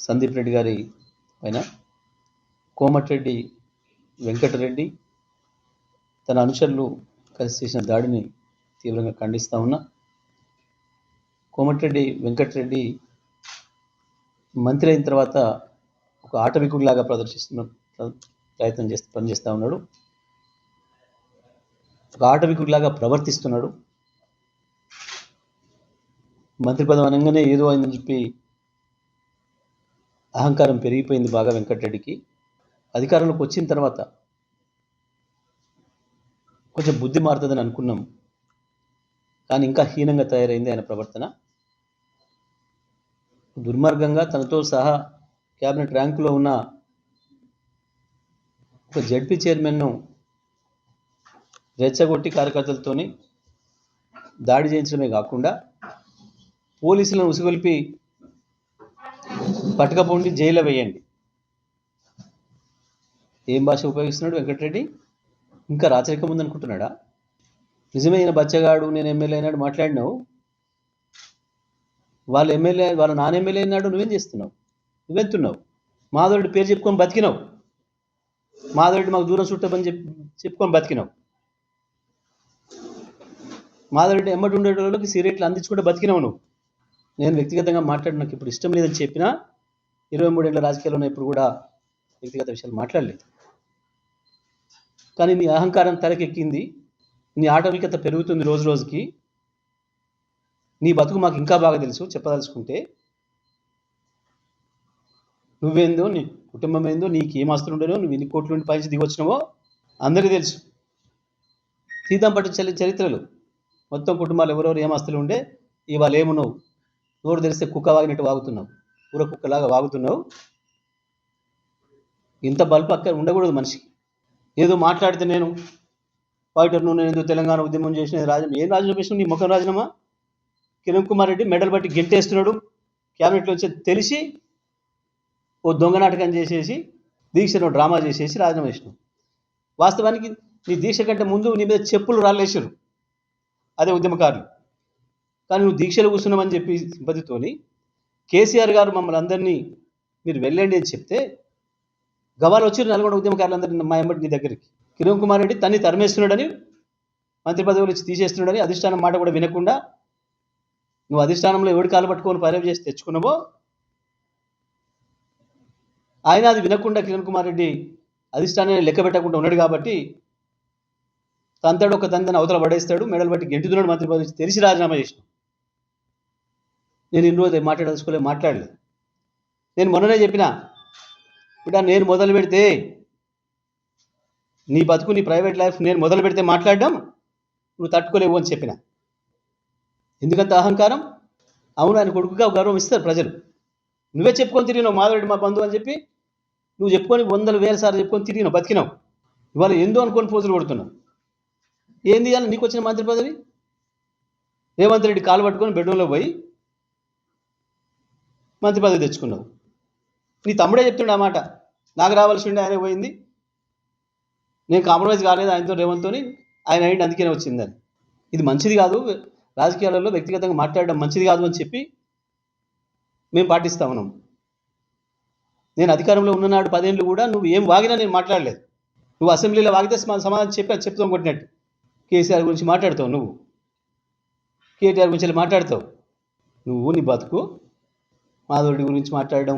సందీప్ రెడ్డి గారి పైన కోమటిరెడ్డి వెంకటరెడ్డి తన అనుచరులు కలిసి చేసిన దాడిని తీవ్రంగా ఖండిస్తూ ఉన్నా. కోమటిరెడ్డి వెంకటరెడ్డి మంత్రి అయిన తర్వాత ఒక ఆటవికుడిలాగా పనిచేస్తూ ఉన్నాడు. ఒక ఆటవికుడిలాగా ప్రవర్తిస్తున్నాడు. మంత్రి పదవి అనగానే ఏదో అయిందని చెప్పి అహంకారం పెరిగిపోయింది బాగా వెంకటరెడ్డికి. అధికారంలోకి వచ్చిన తర్వాత కొంచెం బుద్ధి మారుతుందని అనుకున్నాం, కానీ ఇంకా హీనంగా తయారైంది ఆయన ప్రవర్తన. దుర్మార్గంగా తనతో సహా క్యాబినెట్ ర్యాంకులో ఉన్న ఒక జడ్పీ చైర్మన్ను రెచ్చగొట్టి కార్యకర్తలతోని దాడి చేయించడమే కాకుండా పోలీసులను ఉసిగొల్పి పట్టుకపోండి జైల్లో వేయండి. ఏం భాష ఉపయోగిస్తున్నాడు వెంకటరెడ్డి? ఇంకా రాచరికం ఉందనుకుంటున్నాడా? నిజమైన బచ్చగాడు నేను ఎమ్మెల్యే అయినాడు మాట్లాడినావు. వాళ్ళ నాన్న ఎమ్మెల్యే అయినాడు, నువ్వేం చేస్తున్నావు? నువ్వెంతున్నావు? మాధవరెడ్డి పేరు చెప్పుకొని బతికినావు. మాధవరెడ్డి మాకు దూరం చుట్టమని చెప్పుకొని బతికినావు. మాధవరెడ్డి ఎమ్మటి ఉండేటోళ్ళకి సిగరెట్లు అందించుకుంటే బతికినావు నువ్వు. నేను వ్యక్తిగతంగా మాట్లాడి నాకు ఇప్పుడు ఇష్టం లేదని చెప్పినా 23 ఏళ్ళ రాజకీయాల్లో ఇప్పుడు కూడా వ్యక్తిగత విషయాలు మాట్లాడలేదు. కానీ నీ అహంకారం తలకెక్కింది, నీ ఆటవికత పెరుగుతుంది రోజు రోజుకి. నీ బతుకు మాకు ఇంకా బాగా తెలుసు. చెప్పదలుచుకుంటే నువ్వేందో, నీ కుటుంబం ఏందో, నీకు ఏం ఆస్తులు ఉండేనో, నువ్వు ఎన్ని కోట్ల నుండి పైకి దిగొచ్చినావో అందరికీ తెలుసు. సీతం పట్టు చరిత్రలు మొత్తం కుటుంబాలు ఎవరెవరు ఏం ఆస్తులు ఉండే ఇవాళ ఏమున్నావు. నోరు తెరిస్తే కుక్క వాగినట్టు వాగుతున్నావు, ఊర కుక్కలాగా వాగుతున్నావు. ఇంత బల్బు అక్కడ ఉండకూడదు మనిషికి. ఏదో మాట్లాడితే నేను ఫైటర్ను, నేను ఏదో తెలంగాణ ఉద్యమం చేసిన ఏం రాజీనామా చేసిన? నీ ముఖం రాజీనామా. కిరణ్ కుమార్ రెడ్డి మెడల్ బట్టి గెంటేస్తున్నాడు క్యాబినెట్లో వచ్చి తెలిసి ఓ దొంగ నాటకం చేసేసి దీక్షను డ్రామా చేసేసి రాజీనామా చేసినావు. వాస్తవానికి నీ దీక్ష కంటే ముందు నీ మీద చెప్పులు రాళ్ళేసారు అదే ఉద్యమకారులు. కానీ నువ్వు దీక్షలు కూర్చున్నామని చెప్పి సింపతితోని కేసీఆర్ గారు మమ్మల్ని అందరినీ మీరు వెళ్ళండి అని చెప్తే గవాలు వచ్చారు నల్గొండ ఉద్యమకారులందరినీ మా ఎంబడి నీ దగ్గరికి. కిరణ్ కుమార్ రెడ్డి తన్ని తరిమేస్తున్నాడని, మంత్రి పదవులు ఇచ్చి తీసేస్తున్నాడని అధిష్టానం మాట కూడా వినకుండా నువ్వు అధిష్టానంలో ఎవడి కాలు పట్టుకొని పర్యవ చేసి తెచ్చుకున్నావో ఆయన అది వినకుండా కిరణ్ కుమార్ రెడ్డి అధిష్టానాన్ని లెక్క పెట్టకుండా ఉన్నాడు కాబట్టి తంతాడు ఒక తంతని అవతల పడేస్తాడు, మెడలు బట్టి గెంటుతున్నాడు మంత్రి పదవి తెలిసి రాజీనామా చేసిన. నేను ఇన్ని రోజు మాట్లాడలేదు. నేను మొన్ననే చెప్పిన బిడ్డ, నేను మొదలు పెడితే నీ బతుకు నీ ప్రైవేట్ లైఫ్ నేను మొదలు పెడితే మాట్లాడడం నువ్వు తట్టుకోలేవు అని చెప్పిన. ఎందుకంత అహంకారం? అవును, ఆయన కొడుకుగా గౌరవం ఇస్తారు ప్రజలు. నువ్వే చెప్పుకొని తిరిగినావు మాధవరెడ్డి మా బంధువు అని చెప్పి. నువ్వు చెప్పుకొని 100,000 సార్లు చెప్పుకొని తిరిగినావు, బతికినావు. ఇవాళ ఏందో అనుకొని పోజులు కొడుతున్నావు. ఏంది ఇవాళ నీకు వచ్చిన మంత్రి పదవి? రేవంత్ రెడ్డి కాలు పట్టుకొని బెడ్రూమ్లో పోయి మంత్రి పదవి తెచ్చుకున్నావు. నీ తమ్ముడే చెప్తుండే ఆ మాట, నాకు రావాల్సి ఉండే ఆయనే పోయింది, నేను కాంప్రమైజ్ కాలేదు ఆయనతో, రేవంత్తో, ఆయన అయింది అందుకనే వచ్చిందని. ఇది మంచిది కాదు, రాజకీయాలలో వ్యక్తిగతంగా మాట్లాడడం మంచిది కాదు అని చెప్పి మేము పాటిస్తా ఉన్నాం. నేను అధికారంలో ఉన్ననాడు 10 ఏళ్ళు కూడా నువ్వు ఏం వాగినా నేను మాట్లాడలేదు. నువ్వు అసెంబ్లీలో వాగితే సమాధానం చెప్తాం కొట్టినట్టు. కేసీఆర్ గురించి మాట్లాడతావు, నువ్వు కేటీఆర్ గురించి మాట్లాడతావు. నువ్వు నీ బతుకు మాధవరెడ్డి గురించి మాట్లాడడం,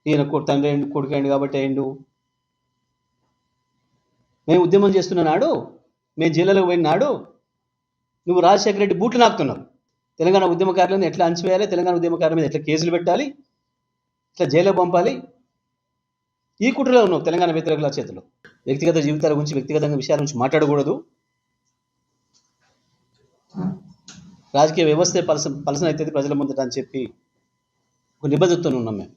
ఈయన తండ్రి అయిండు కొడుకు అయిండు కాబట్టి అయిండు. మేము ఉద్యమం చేస్తున్న నాడు, మేము జైలులో పోయిన నాడు నువ్వు రాజశేఖర రెడ్డి బూట్లు నాకుతున్నావు. తెలంగాణ ఉద్యమకారులను ఎట్లా అంచివేయాలి, తెలంగాణ ఉద్యమకారుల మీద ఎట్లా కేసులు పెట్టాలి, ఇట్లా జైల్లో పంపాలి, ఈ కుట్రలో ఉన్నావు తెలంగాణ వ్యతిరేకుల చేతిలో. వ్యక్తిగత జీవితాల గురించి, వ్యక్తిగతంగా విషయాల గురించి మాట్లాడకూడదు. రాజకీయ వ్యవస్థే పలసన అవుతుంది ప్రజల ముందట అని చెప్పి ఒక నిబద్ధతతో ఉన్నాం మేము.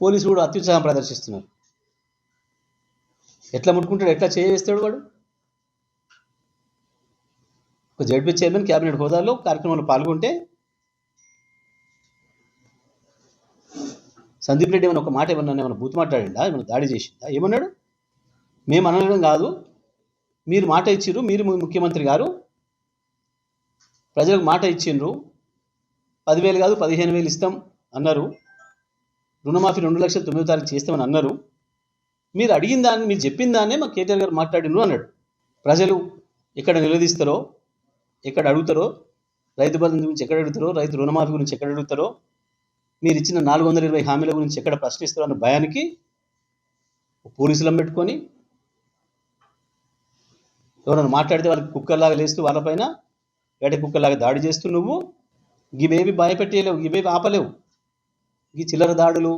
పోలీసులు కూడా అత్యుత్సాహం ప్రదర్శిస్తున్నారు. ఎట్లా ముట్టుకుంటాడు, ఎట్లా చేస్తాడు వాడు? ఒక జడ్పీ చైర్మన్ క్యాబినెట్ హోదాలో కార్యక్రమంలో పాల్గొంటే సందీప్ రెడ్డి ఏమైనా ఒక మాట ఏమన్నా బూత్ మాట్లాడిందా, ఏమైనా దాడి చేసిందా? ఏమన్నాడు? మేము అనడం కాదు, మీరు మాట ఇచ్చిర్రు, మీరు ముఖ్యమంత్రి గారు ప్రజలకు మాట ఇచ్చిండ్రు, 10,000 కాదు 15,000 ఇస్తాం అన్నారు. రుణమాఫీ 2,09,000 తారీఖు చేస్తామని అన్నారు. మీరు అడిగిన దాన్ని, మీరు చెప్పిన దాన్నే మా కేటీఆర్ గారు మాట్లాడిండ్రు అన్నాడు. ప్రజలు ఎక్కడ నిలదీస్తారో, ఎక్కడ అడుగుతారో, రైతు బంధు గురించి ఎక్కడ అడుగుతారో, రైతు రుణమాఫీ గురించి ఎక్కడ అడుగుతారో, మీరు ఇచ్చిన 420 హామీల గురించి ఎక్కడ ప్రశ్నిస్తారో అన్న భయానికి పోలీసులను పెట్టుకొని ఎవరైనా మాట్లాడితే వాళ్ళకి కుక్కర్లాగా లేస్తూ వాళ్ళపైన వేట కుక్కర్లాగా దాడి చేస్తూ నువ్వు ఇవేవి భయపెట్టేయలేవు, ఇవేవి ఆపలేవు. ఈ చిల్లర దాడులు,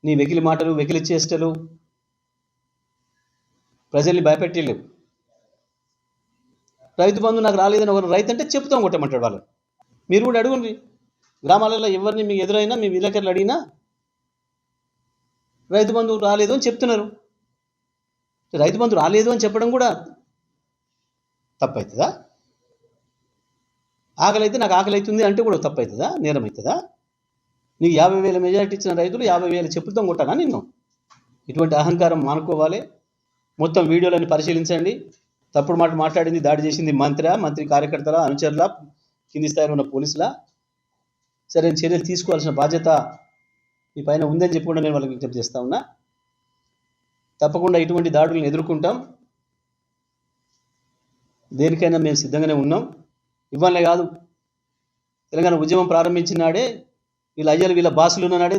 నీ వెకిలి మాటలు, వెకిలి చేష్టలు ప్రజల్ని భయపెట్టేయలేవు. రైతు బంధు నాకు రాలేదని ఒక రైతు అంటే చెప్తాం కొట్టమంటాడు వాళ్ళు. మీరు కూడా అడుగుండి, గ్రామాలలో ఎవరిని మీకు ఎదురైనా, మీ విలేకరులు అడిగినా రైతు బంధు రాలేదు అని చెప్తున్నారు. రైతు బంధు రాలేదు అని చెప్పడం కూడా తప్పవుతుందా? ఆకలి అయితే నాకు ఆకలి అవుతుంది అంటే కూడా తప్పవుతుందా? నేరం అవుతుందా? నీకు 50,000 మెజారిటీ ఇచ్చిన రైతులు 50,000 చెప్పులతో కొట్టానా నిన్ను? ఇటువంటి అహంకారం మానుకోవాలి. మొత్తం వీడియోలని పరిశీలించండి. తప్పుడు మాట మాట్లాడింది, దాడి చేసింది మంత్రి కార్యకర్తల, అనుచరుల, కింది స్థాయిలో ఉన్న పోలీసుల. సరైన చర్యలు తీసుకోవాల్సిన బాధ్యత ఈ పైన ఉందని చెప్పి కూడా నేను వాళ్ళకి విజ్ఞప్తి చేస్తా ఉన్నా. తప్పకుండా ఇటువంటి దాడులను ఎదుర్కొంటాం. దేనికైనా మేము సిద్ధంగానే ఉన్నాం. ఇవ్వాలే కాదు, తెలంగాణ ఉద్యమం ప్రారంభించిన నాడే వీళ్ళ అయ్యలు, వీళ్ళ బాసులు ఉన్న నాడే